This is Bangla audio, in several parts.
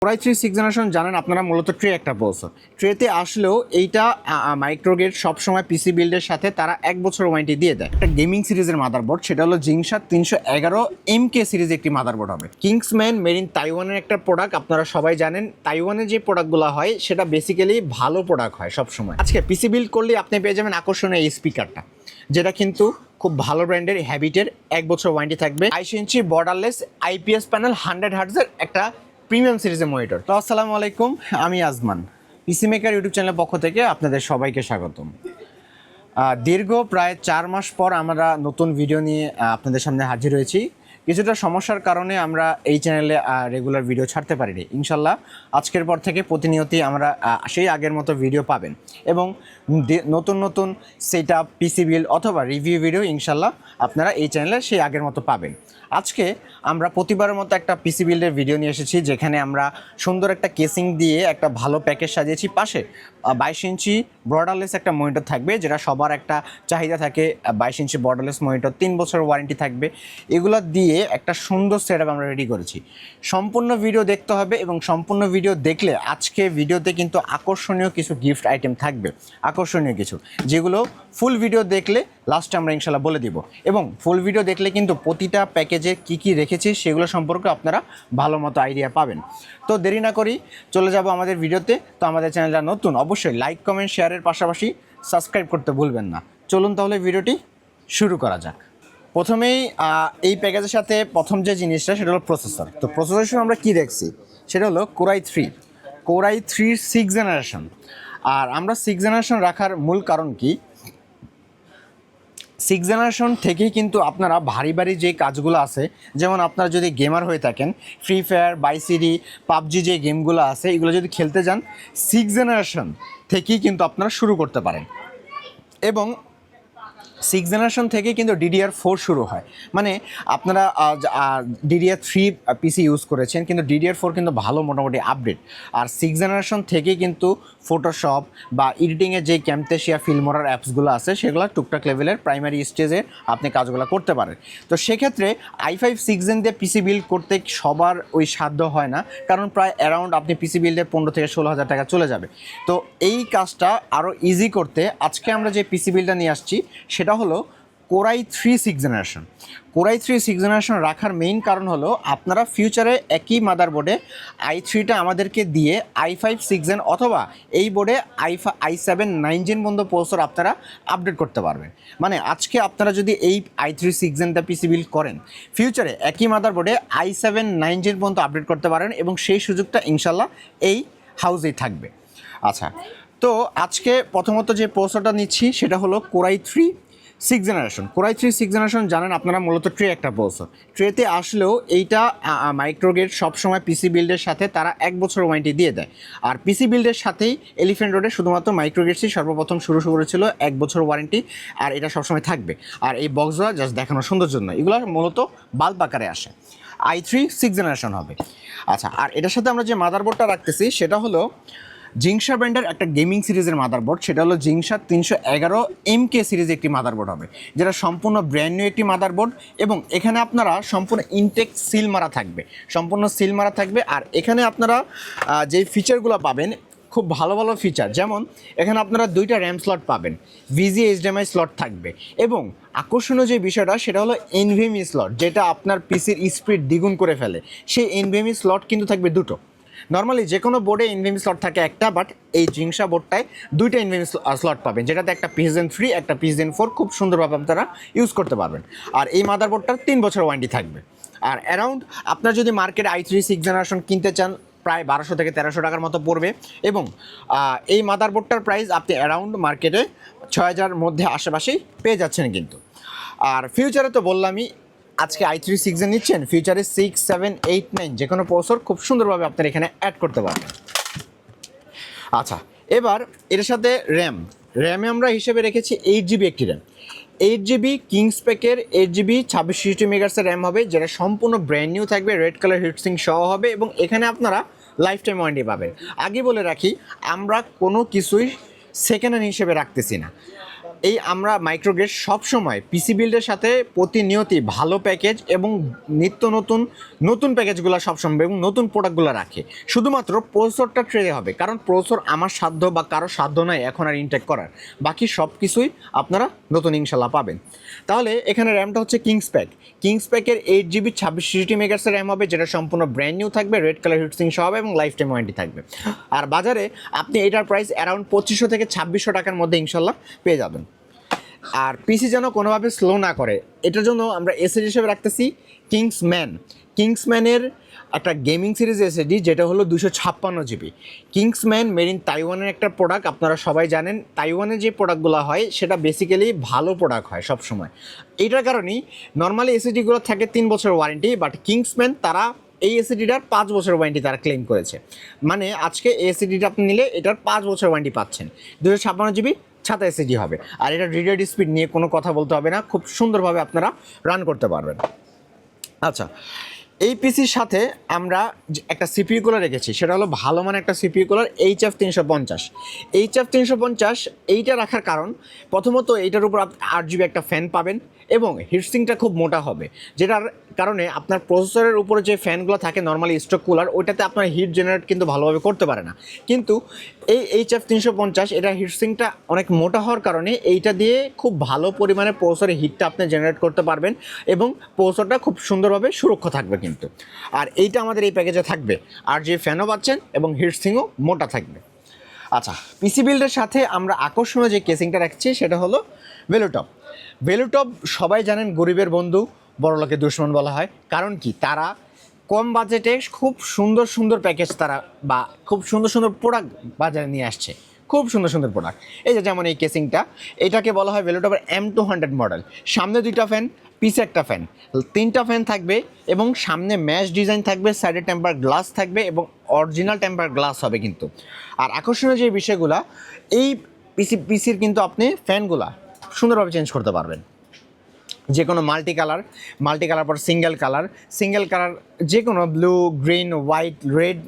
কোরাই 3 জেনারেশন জানেন আপনারা মূলত ট্রে একটা বলছো। ট্রেতে আসলেও এইটা মাইক্রোগেট সবসময় পিসি বিল্ডের সাথে তারা 1 বছর ওয়ারেন্টি দিয়ে দেয়। একটা গেমিং সিরিজের মাদারবোর্ড, সেটা হলো জিংশা 311 MK সিরিজ একটি মাদারবোর্ড হবে। কিংসম্যান মেড ইন তাইওয়ানের একটা প্রোডাক্ট, আপনারা সবাই জানেন তাইওয়ানের যে প্রোডাক্টগুলো হয় সেটা বেসিক্যালি ভালো প্রোডাক্ট হয় সবসময়। আজকে পিসি বিল্ড করলে আপনি পেয়ে যাবেন আকর্ষণীয় এই স্পিকারটা, যেটা কিন্তু খুব ভালো ব্র্যান্ডের, হ্যাবিটের 1 বছর ওয়ারেন্টি থাকবে। 22 ইঞ্চি বর্ডারলেস IPS প্যানেল 100 হার্টজের একটা প্রিমিয়াম সিরিজের মনিটর। তো আসসালামু আলাইকুম, আমি আজমান, পিসি মেকার ইউটিউব চ্যানেলের পক্ষ থেকে আপনাদের সবাইকে স্বাগতম। দীর্ঘ প্রায় 4 মাস পর আমরা নতুন ভিডিও নিয়ে আপনাদের সামনে হাজির হয়েছি। কিছুটা সমস্যার কারণে আমরা এই চ্যানেলে রেগুলার ভিডিও ছাড়তে পারিনি। ইনশাল্লাহ আজকের পর থেকে প্রতিনিয়তই আমরা সেই আগের মতো ভিডিও পাবেন এবং নতুন নতুন সেটআপ, পিসি বিল্ড অথবা রিভিউ ভিডিও ইনশাল্লাহ আপনারা এই চ্যানেলে সেই আগের মতো পাবেন। আজকে আমরা প্রতিবারের মতো একটা পিসি বিল্ডের ভিডিও নিয়ে এসেছি, যেখানে আমরা সুন্দর একটা কেসিং দিয়ে একটা ভালো প্যাকেজ সাজিয়েছি। পাশে 22 ইঞ্চি বর্ডারলেস একটা মনিটর থাকবে, যেটা সবার একটা চাহিদা থাকে। 22 ইঞ্চি বর্ডারলেস মনিটর, 3 বছর ওয়ারেন্টি থাকবে। এগুলো দিয়ে একটা সুন্দর সেটআপ আমরা রেডি করেছি। সম্পূর্ণ ভিডিও দেখতে হবে এবং সম্পূর্ণ ভিডিও দেখলে আজকে ভিডিওতে কিন্তু আকর্ষণীয় কিছু গিফট আইটেম থাকবে, আকর্ষণীয় কিছু, যেগুলো ফুল ভিডিও দেখলে লাস্টে আমরা ইনশাল্লাহ বলে দিব। এবং ফুল ভিডিও দেখলে কিন্তু প্রতিটা প্যাকেজে কি কি রেখেছি সেগুলো সম্পর্কে আপনারা ভালো মতো আইডিয়া পাবেন। তো দেরি না করি চলে যাব আমাদের ভিডিওতে। তো আমাদের চ্যানেলটা নতুন, অবশ্যই লাইক, কমেন্ট, শেয়ারের পাশাপাশি সাবস্ক্রাইব করতে ভুলবেন না। চলুন তাহলে ভিডিওটি শুরু করা যাক। প্রথমেই এই প্যাকেজের সাথে প্রথম যে জিনিসটা সেটা হলো প্রসেসর। তো প্রসেসর হিসেবে আমরা কী দেখছি সেটা হলো কোরাই 3 6 জেনারেশন। আর আমরা 6 জেনারেশন রাখার মূল কারণ কি, 6 জেনারেশন থেকেই কিন্তু আপনারা ভারী ভারী যে কাজগুলো আছে, যেমন আপনারা যদি গেমার হয়ে থাকেন, ফ্রি ফায়ার, বাইসিডি, পাবজি যে গেমগুলো আছে এগুলো যদি খেলতে যান 6 জেনারেশন থেকেই কিন্তু আপনারা শুরু করতে পারেন। এবং 6 জেনারেশন থেকে কিন্তু DDR4 শুরু হয়। মানে আপনারা DDR3 পিসি ইউজ করেছেন, কিন্তু DDR4 কিন্তু ভালো মোটামুটি আপডেট। আর 6 জেনারেশন থেকে কিন্তু ফটোশপ বা এডিটিংয়ের যে ক্যামটেসিয়া, ফিল্মোরার অ্যাপসগুলো আছে সেগুলো টুকটাক লেভেলের প্রাইমারি স্টেজে আপনি কাজগুলো করতে পারেন। তো সেক্ষেত্রে i5 6 জেন দিয়ে পিসি বিল্ড করতে সবার ওই সাধ্য হয় না, কারণ প্রায় অ্যারাউন্ড আপনি পিসি বিল্ডে 15 থেকে 16,000 টাকা চলে যাবে। তো এই কাজটা আরও ইজি করতে আজকে আমরা যে পিসি বিল্ডটা নিয়ে আসছি সেটা হলো কোরাই 3 6 জেনারেশন। কোরাই 3 6 জেনারেশন রাখার মেইন কারণ হলো আপনারা ফিউচারে একই মাদারবোর্ডে i3টা আমাদেরকে দিয়ে i5 6 জেন অথবা এই বোর্ডে i7 9 জেন পর্যন্ত প্রসেসর আপনারা আপডেট করতে পারবেন। মানে আজকে আপনারা যদি এই i3 6 জেনটা পিসি বিল্ড করেন, ফিউচারে একই মাদারবোর্ডে i7 9 জেন পর্যন্ত আপডেট করতে পারেন এবং সেই সুযোগটা ইনশাল্লাহ এই হাউসেই থাকবে। আচ্ছা, তো আজকে প্রথমত যে প্রসেসরটা নিচ্ছি সেটা হলো কোরাই 3 6 জেনারেশন। কোরাই 3 6 জেনারেশন জানেন আপনারা মূলত ট্রে একটা প্রসেসর। ট্রেতে আসলেও এইটা মাইক্রোগেট সবসময় পিসি বিল্ডের সাথে তারা 1 বছর ওয়ারেন্টি দিয়ে দেয়। আর পিসি বিল্ডের সাথেই এলিফ্যান্ট রোডে শুধুমাত্র মাইক্রোগেটসই সর্বপ্রথম শুরু করেছিল 1 বছর ওয়ারেন্টি, আর এটা সবসময় থাকবে। আর এই বক্সগুলো জাস্ট দেখানোর সৌন্দর্যের জন্য, এগুলো মূলত বাল্ব আকারে আসে। i3 6 জেনারেশন হবে। আচ্ছা, আর এটার সাথে আমরা যে মাদারবোর্ডটা রাখতেছি সেটা হলো জিংশা ব্র্যান্ডের একটা গেমিং সিরিজের মাদারবোর্ড, সেটা হলো জিংশা 311 MK সিরিজ একটি মাদারবোর্ড হবে, যেটা সম্পূর্ণ ব্র্যান্ড নিউ একটি মাদারবোর্ড। এবং এখানে আপনারা সম্পূর্ণ ইনটেক সিল মারা থাকবে, সম্পূর্ণ সিল মারা থাকবে। আর এখানে আপনারা যে ফিচারগুলো পাবেন খুব ভালো ভালো ফিচার, যেমন এখানে আপনারা 2টা র্যাম স্লট পাবেন, VGA HDMI স্লট থাকবে এবং আকর্ষণীয় যে বিষয়টা সেটা হলো NVMe স্লট, যেটা আপনার পিসির স্পিড দ্বিগুণ করে ফেলে। সেই NVMe স্লট কিন্তু থাকবে 2টো। নর্মালি যে কোনো বোর্ডে NVMe স্লট থাকে একটা, বাট এই জিংশা বোর্ডটায় 2টা NVMe স্লট পাবেন, যেটাতে একটা PCIe 3 একটা PCIe 4 খুব সুন্দরভাবে আপনারা ইউজ করতে পারবেন। আর এই মাদারবোর্ডটার 3 বছর ওয়ারেন্টি থাকবে। আর অ্যারাউন্ড আপনার যদি মার্কেটে i3 6 জেনারেশন কিনতে চান প্রায় 1200 থেকে 1300 টাকার মতো পড়বে। এবং এই মাদারবোর্ডটার প্রাইস আপনি অ্যারাউন্ড মার্কেটে 6000 মধ্যে আশেপাশেই পেয়ে যাচ্ছেন কিন্তু। আর ফিউচারে তো বললামই, আজকে i3 6 জেন নিচ্ছেন, ফিউচারে 6 7 8 9 যে কোনো প্রসেসর খুব সুন্দরভাবে আপনারা এখানে অ্যাড করতে পারবেন। আচ্ছা, এবার এর সাথে র্যামে আমরা হিসেবে রেখেছি 8GB একটি র্যাম। 8GB কিংসপেকের 8GB 2660 মেগাহার্টজের র্যাম হবে, যেটা সম্পূর্ণ ব্র্যান্ড নিউ থাকবে, রেড কালার হিটসিং সহ হবে এবং এখানে আপনারা লাইফ টাইম ওয়ারেন্টি পাবেন। আগে বলে রাখি, আমরা কোনো কিছুই সেকেন্ড হ্যান্ড হিসেবে রাখতেছি না। এই আমরা মাইক্রোগ্রেড সবসময় পিসি বিল্ডের সাথে প্রতিনিয়তই ভালো প্যাকেজ এবং নিত্য নতুন নতুন প্যাকেজগুলো সবসময় এবং নতুন প্রোডাক্টগুলো রাখে। শুধুমাত্র প্রসেসরটা ট্রেনে হবে, কারণ প্রসেসর আমার সাধ্য বা কারো সাধ্য নয় এখন আর ইনটেক করার, বাকি সব কিছুই আপনারা নতুন ইনশাল্লাহ পাবেন। তাহলে এখানে র্যামটা হচ্ছে কিংস প্যাকের 8GB 26 মেগাহার্টজের র্যাম হবে, যেটা সম্পূর্ণ ব্র্যান্ড নিউ থাকবে, রেড কালার হিটসিং সহ হবে এবং লাইফ টাইম ওয়ারেন্টি থাকবে। আর বাজারে আপনি এটার প্রাইস অ্যারাউন্ড 2500 থেকে 2600 টাকার মধ্যে ইনশাল্লাহ পেয়ে যাবেন। আর পিসি যেন কোনোভাবে স্লো না করে, এটার জন্য আমরা এসএসডি হিসেবে রাখতেছি কিংসম্যানের একটা গেমিং সিরিজ এসএসডি, যেটা হলো 256GB। কিংসম্যান মেড ইন তাইওয়ানের একটা প্রোডাক্ট, আপনারা সবাই জানেন তাইওয়ানের যে প্রোডাক্টগুলো হয় সেটা বেসিক্যালি ভালো প্রোডাক্ট হয় সবসময়। এইটার কারণেই নর্মালি এসএসডিগুলো থাকে 3 বছর ওয়ারেন্টি, বাট কিংসম্যান তারা এই এসএসডিটার 5 বছর ওয়ারেন্টি তারা ক্লেম করেছে। মানে আজকে এই এসএসডিটা আপনি নিলে এটার 5 বছর ওয়ারেন্টি পাচ্ছেন। 256GB ছাতা এসএসডি হবে, আর এটা রিডার স্পিড নিয়ে কোনো কথা বলতে হবে না, খুব সুন্দরভাবে আপনারা রান করতে পারবেন। আচ্ছা, এই পিসির সাথে আমরা একটা সিপিইউ কুলার রেখেছি, সেটা হলো ভালো মানের একটা সিপিইউ কুলার HF350। এইটা রাখার কারণ প্রথমত এইটার উপর আপনি 8GB একটা ফ্যান পাবেন এবং হিটসিংটা খুব মোটা হবে, যেটার কারণে আপনার প্রসেসরের উপরে যে ফ্যানগুলো থাকে নর্মালি স্টক কুলার, ওইটাতে আপনার হিট জেনারেট কিন্তু ভালোভাবে করতে পারে না। কিন্তু এই HF350 এটা হিটসিংটা অনেক মোটা হওয়ার কারণে এইটা দিয়ে খুব ভালো পরিমাণে প্রসেসরের হিটটা আপনি জেনারেট করতে পারবেন এবং প্রসেসরটা খুব সুন্দরভাবে সুরক্ষা থাকবে কিন্তু। আর এইটা আমাদের এই প্যাকেজে থাকবে, আর যে ফ্যানও পাচ্ছেন এবং হিটসিংও মোটা থাকবে। আচ্ছা, পিসি বিল্ডের সাথে আমরা আকর্ষণীয় যে কেসিংটা রাখছি সেটা হলো ভেলুটপ। সবাই জানেন গরিবের বন্ধু, বড়লোকের দুশমন বলা হয়। কারণ কি, তারা কম বাজেটে খুব সুন্দর সুন্দর প্যাকেজ তারা বা খুব সুন্দর সুন্দর প্রোডাক্ট বাজারে নিয়ে আসছে, খুব সুন্দর সুন্দর প্রোডাক্ট। এই যে যেমন এই কেসিংটা, এটাকে বলা হয় ভেলুটপের M200 মডেল। সামনে 2টা ফ্যান, পিছে একটা ফ্যান, 3টা ফ্যান থাকবে এবং সামনে ম্যাশ ডিজাইন থাকবে, সাইডে টেম্পার গ্লাস থাকবে এবং অরিজিনাল টেম্পার গ্লাস হবে কিন্তু। আর আকর্ষণীয় যে বিষয়গুলো, এই পিসির কিন্তু আপনি ফ্যানগুলা সুন্দরভাবে চেঞ্জ করতে পারবেন, যে কোনো মাল্টি কালার পর সিঙ্গেল কালার, যে কোনো ব্লু, গ্রিন, হোয়াইট, রেড,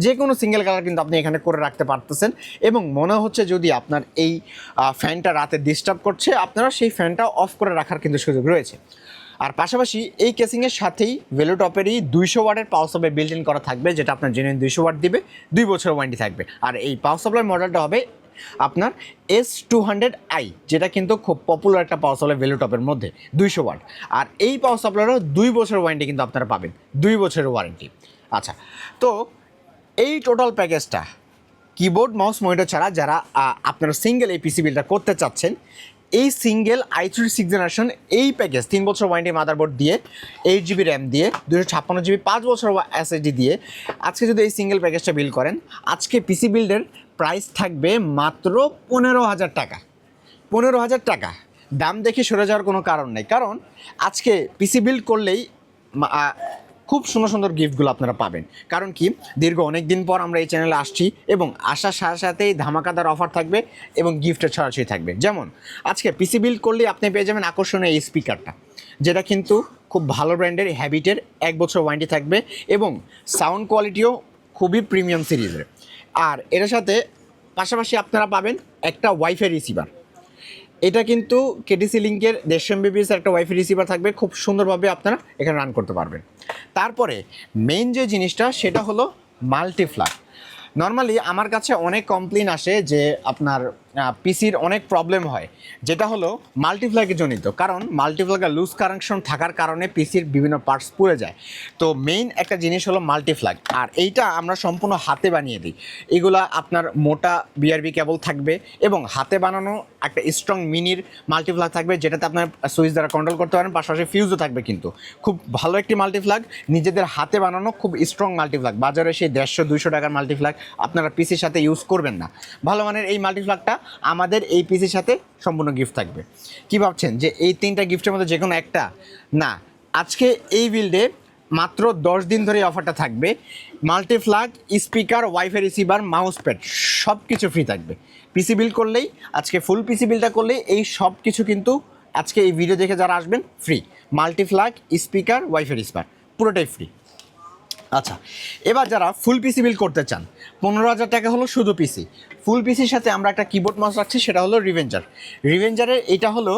যে কোনো সিঙ্গেল কালার কিন্তু আপনি এখানে করে রাখতে পারতেছেন। এবং মনে হচ্ছে যদি আপনার এই ফ্যানটা রাতে ডিস্টার্ব করছে, আপনারা সেই ফ্যানটা অফ করে রাখার কিন্তু সুযোগ রয়েছে। আর পাশাপাশি এই কেসিংয়ের সাথেই ভেলুটপেরই 200 ওয়াটের পাওয়ার সাপ্লাই বিল্ট ইন করা থাকবে, যেটা আপনার জেনুইন 200 ওয়াট দিবে, 2 বছর ওয়ারেন্টি থাকবে। আর এই পাওয়ার সাপ্লাই মডেলটা হবে আপনার S200i, যেটা কিন্তু খুব পপুলার একটা পাওয়ার সাপ্লাই ভেলুটপের মধ্যে, 200 ওয়াট। আর এই পাওয়ার সাপ্লাইয়েরও 2 বছর ওয়ারেন্টি কিন্তু আপনারা পাবেন, 2 বছরের ওয়ারেন্টি। আচ্ছা, তো এই টোটাল প্যাকেজটা কিবোর্ড, মাউস, মনিটর ছাড়া যারা আপনারা সিঙ্গেল এই পিসি বিলটা করতে চাচ্ছেন, এই সিঙ্গেল i3 6th জেনারেশন এই প্যাকেজ 3 বছর ওয়ারেন্টি মাদারবোর্ড দিয়ে, 8GB র্যাম দিয়ে, 256GB 5 বছর এসএসডি দিয়ে আজকে যদি এই সিঙ্গেল প্যাকেজটা বিল করেন, আজকে পিসি বিল্ডের প্রাইস থাকবে মাত্র 15,000 টাকা। 15,000 টাকা দাম দেখে সরে যাওয়ার কোনো কারণ নেই, কারণ আজকে পিসি বিল্ড করলেই খুব সুন্দর সুন্দর গিফটগুলো আপনারা পাবেন। কারণ কি, দীর্ঘ অনেক দিন পর আমরা এই চ্যানেলে আসছি এবং আসার সাথে সাথেই ধামাকাদার অফার থাকবে এবং গিফটের ছড়াছড়ি থাকবে। যেমন আজকে পিসি বিল্ড করলে আপনি পেয়ে যাবেন আকর্ষণীয় এই স্পিকারটা, যেটা কিন্তু খুব ভালো ব্র্যান্ডের, হ্যাবিটের 1 বছর ওয়ারেন্টি থাকবে এবং সাউন্ড কোয়ালিটিও খুবই প্রিমিয়াম সিরিজের। আর এর সাথে পাশাপাশি আপনারা পাবেন একটা ওয়াইফাই রিসিভার। এটা কিন্তু কেটিসি লিঙ্কের 150 MBPS একটা ওয়াইফাই রিসিভার থাকবে, খুব সুন্দরভাবে আপনারা এখানে রান করতে পারবেন। তারপরে মেইন যে জিনিসটা সেটা হলো মাল্টিপ্লাগ। নর্মালি আমার কাছে অনেক কমপ্লেন আসে যে আপনার পিসির অনেক প্রবলেম হয়, যেটা হলো মাল্টিপ্লাগে জনিত। কারণ মাল্টিপ্লাগে লুজ কানেকশন থাকার কারণে পিসির বিভিন্ন পার্টস পুড়ে যায়। তো মেইন একটা জিনিস হলো মাল্টিপ্লাগ, আর এইটা আমরা সম্পূর্ণ হাতে বানিয়ে দিই। এগুলা আপনার মোটা বিআরবি কেবল থাকবে এবং হাতে বানানো একটা স্ট্রং মিনির মাল্টিপ্লাগ থাকবে, যেটাতে আপনার সুইচ দ্বারা কন্ট্রোল করতে পারেন, পাশাপাশি ফিউজও থাকবে। কিন্তু খুব ভালো একটি মাল্টিপ্লাগ, নিজেদের হাতে বানানো খুব স্ট্রং মাল্টিপ্লাগ। বাজারে সেই 150-200 টাকার মাল্টিপ্লাগ আপনারা পিসির সাথে ইউজ করবেন না। ভালো মানের এই মাল্টিপ্লাগটা আমাদের এই পিসির সাথে সম্পূর্ণ গিফট থাকবে। কি ভাবছেন যে এই 3টা গিফটের মধ্যে যে কোনো একটা? না, আজকে এই বিল্ডে মাত্র 10 দিন ধরে এই অফারটা থাকবে। Multiplug, speaker, wifi receiver, mouse pad সব কিছু ফ্রি থাকবে। পিসি বিল করলেই, আজকে ফুল পিসি বিলটা করলেই এই সব কিছু কিন্তু আজকে এই ভিডিও দেখে যারা আসবেন free. Multiplug, speaker, wifi receiver পুরোটাই ফ্রি। আচ্ছা, এবার যারা ফুল পিসি বিল করতে চান, 15,000 টাকা হলো শুধু পিসি। ফুল পিসির সাথে আমরা একটা কিবোর্ড মাউস রাখছি, সেটা হলো রিভেঞ্জারের এটা হলো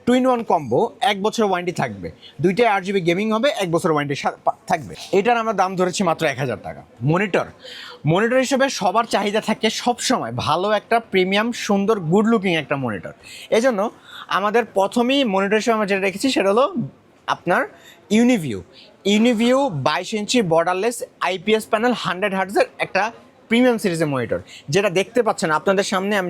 2-in-1 কম্বো, 1 বছর ওয়ারেন্টি থাকবে, 2টা 8GB গেমিং হবে, 1 বছর ওয়ারেন্টি থাকবে। এটার আমরা দাম ধরেছি মাত্র 1,000 টাকা। মনিটর হিসেবে সবার চাহিদা থাকে সবসময় ভালো একটা প্রিমিয়াম সুন্দর গুড লুকিং একটা মনিটর। এজন্য আমাদের প্রথমেই মনিটর হিসেবে আমরা যেটা রেখেছি সেটা হলো আপনার ইউনিভিউ 22 ইঞ্চি বর্ডারলেস আইপিএস প্যানেল 100 হার্টজের একটা প্রিমিয়াম সিরিজের মনিটর, যেটা দেখতে পাচ্ছেন আপনাদের সামনে আমি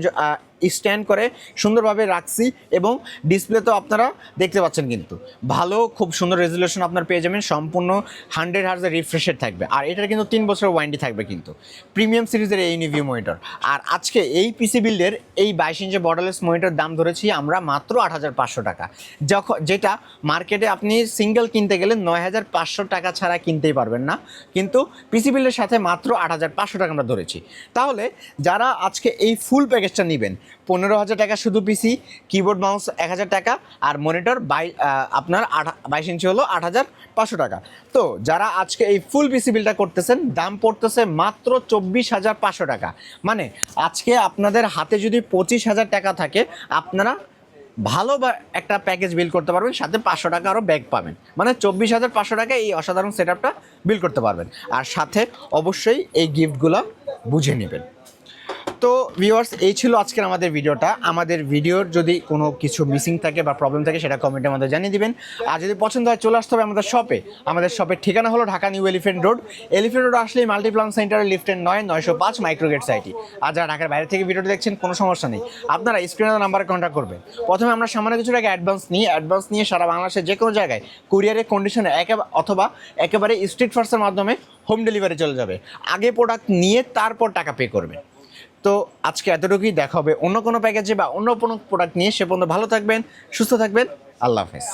স্ট্যান্ড করে সুন্দরভাবে রাখছি, এবং ডিসপ্লেতেও আপনারা দেখতে পাচ্ছেন কিন্তু ভালো খুব সুন্দর রেজুলেশন আপনার পেয়ে যাবেন, সম্পূর্ণ 100 হার্টজের রিফ্রেশের থাকবে, আর এটার কিন্তু 3 বছরের ওয়ারেন্টি থাকবে কিন্তু প্রিমিয়াম সিরিজের এই ইউনিভিউ মনিটর। আর আজকে এই পিসি বিল্ডের এই 22 ইঞ্চি বর্ডারলেস মনিটর দাম ধরেছি আমরা মাত্র 8,500 টাকা, যেটা মার্কেটে আপনি সিঙ্গেল কিনতে গেলে 9,500 টাকা ছাড়া কিনতেই পারবেন না, কিন্তু পিসি বিল্ডের সাথে মাত্র 8,500 টাকা আমরা ধরেছি। তাহলে যারা আজকে এই ফুল প্যাকেজটা নেবেন, 15,000 টাকা শুধু পিসি, কিবোর্ড মাউস 1,000 টাকা, আর মনিটর আপনার 22 ইঞ্চি হলো 8,500 টাকা। তো যারা আজকে এই ফুল পিসি বিলটা করতেছেন, দাম পড়তেছে মাত্র 24,500 টাকা। মানে আজকে আপনাদের হাতে যদি 25,000 টাকা থাকে, আপনারা ভালো একটা প্যাকেজ বিল করতে পারবেন, সাথে 500 টাকা আরও ব্যাক পাবেন, মানে 24,500 টাকা এই অসাধারণ সেট আপটা বিল করতে পারবেন। আর সাথে অবশ্যই এই গিফটগুলো বুঝে নেবেন। তো ভিউয়ার্স, এই ছিল আজকের আমাদের ভিডিওটা। আমাদের ভিডিওর যদি কোনো কিছু মিসিং থাকে বা প্রবলেম থাকে সেটা কমেন্টের মধ্যে জানিয়ে দিবেন। আর যদি পছন্দ হয় চলে আসতে হবে আমাদের শপে। আমাদের শপের ঠিকানা হলো ঢাকা নিউ এলিফ্যান্ট রোড আসলেই মাল্টিপ্লান সেন্টারের লিফটের 9/905 মাইক্রোগেট সাইটি। আর যারা ঢাকার বাইরে থেকে ভিডিওটি দেখছেন কোনো সমস্যা নেই, আপনারা স্ক্রিনের নাম্বারে কন্ট্যাক্ট করবেন। প্রথমে আমরা সামান্য কিছু টাকা অ্যাডভান্স নিয়ে সারা বাংলাদেশের যে কোনো জায়গায় কুরিয়ারের কন্ডিশনে অথবা একেবারে স্ট্রিট ফার্সের মাধ্যমে হোম ডেলিভারি চলে যাবে। আগে প্রোডাক্ট নিয়ে তারপর টাকা পে করবেন। তো আজকে এতটুকুই, দেখা হবে অন্য কোনো প্যাকেজে বা অন্য কোনো প্রোডাক্ট নিয়ে। সে পর্যন্ত ভালো থাকবেন, সুস্থ থাকবেন, আল্লাহ হাফেজ।